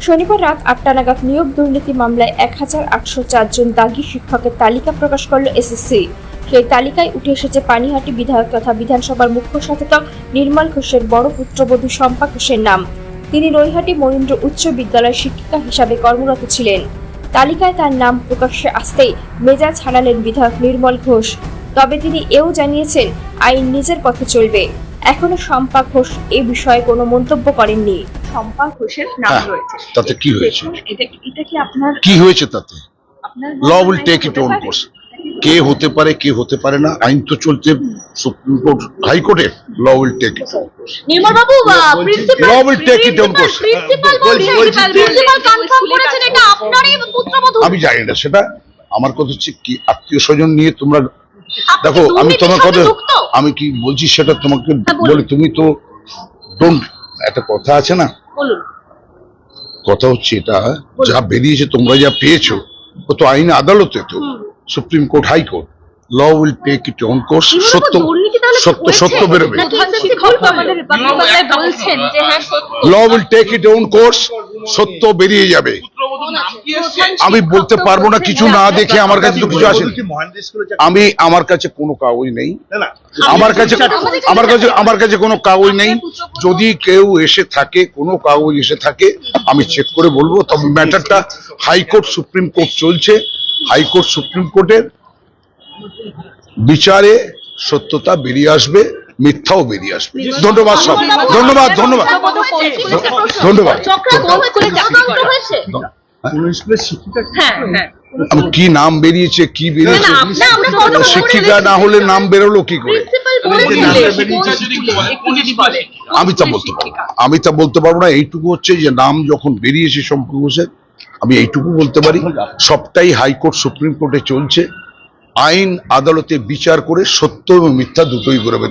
শনিবার রাত ৮টা নাগাদ নিয়োগ দুর্নীতি মামলায় ১,৮০৪ জন দাগী শিক্ষকের তালিকা প্রকাশ করল এসএসসি। সেই তালিকায় উঠে এসেছে পানিহাটি বিধায়ক তথা বিধানসভার মুখ্য সচেতক নির্মল ঘোষের বড় পুত্রবধূ শম্পা ঘোষের নাম। তিনি নৈহাটি মনীন্দ্র উচ্চ বিদ্যালয়ের শিক্ষিকা হিসাবে কর্মরত ছিলেন। তালিকায় তার নাম প্রকাশ্যে আসতেই মেজাজ হারালেন বিধায়ক নির্মল ঘোষ। তবে তিনি এও জানিয়েছেন, আইন নিজের পথে চলবে। এখনো শম্পা ঘোষ এ বিষয়ে কোনো মন্তব্য করেননি। শম্পা ঘোষের নাম রয়েছে, তাতে কি হয়েছে? এটা কি আপনার কি হয়েছে তাতে? আপনার law will take it own course. কে হতে পারে কে হতে পারে না, আইন তো চলছে সুপ্রিম কোর্ট হাইকোর্টে। Law will take it own course. Nirmal babu, principal law will take it own course. Principal confirm করেছেন এটা আপনারই পুত্রবধূ। আমি জানি না সেটা, আমার কথা হচ্ছে কি আত্মীয় স্বজন নিয়ে তোমরা দেখো। আমি তোমার কথা আমি কি বলছি সেটা তোমাকে বলি, তুমি তো ডোন্ট, একটা কথা আছে না, বলুন। কথা হচ্ছে এটা যা বেরিয়েছে তোমরা যা পেয়েছো ও তো আইন আদালতে, তো supreme court high court. Law will take it own course. সত্য সত্য সত্য বেরোবে। Law will take it own course, সত্য বেরিয়ে যাবে। আমি বলতে পারবো না কিছু না দেখে, আমার কাছে তো কিছু আসে। আমার কাছে কোনো কাগজ নেই, আমার কাছে কোনো কাগজ নেই। যদি কেউ এসে থাকে, কোনো কাগজ এসে থাকে, আমি চেক করে বলবো। তবে ম্যাটারটা হাইকোর্ট সুপ্রিম কোর্ট চলছে, হাইকোর্ট সুপ্রিম কোর্টের বিচারে সত্যতা বেরিয়ে আসবে, মিথ্যাও বেরিয়ে আসবে। ধন্যবাদ সব, ধন্যবাদ ধন্যবাদ ধন্যবাদ। আমি কি নাম বেরিয়েছে, কি বেরিয়েছে, শিক্ষিকা না হলে নাম বেরোলো কি করে? আমি তা বলতে পারবো না। এইটুকু হচ্ছে যে নাম যখন বেরিয়েছে শম্পা ঘোষের, আমি এইটুকু বলতে পারি সবটাই হাইকোর্ট সুপ্রিম কোর্টে চলছে। আইন আদালতে বিচার করে সত্য এবং মিথ্যা দুটোই বেরোবে।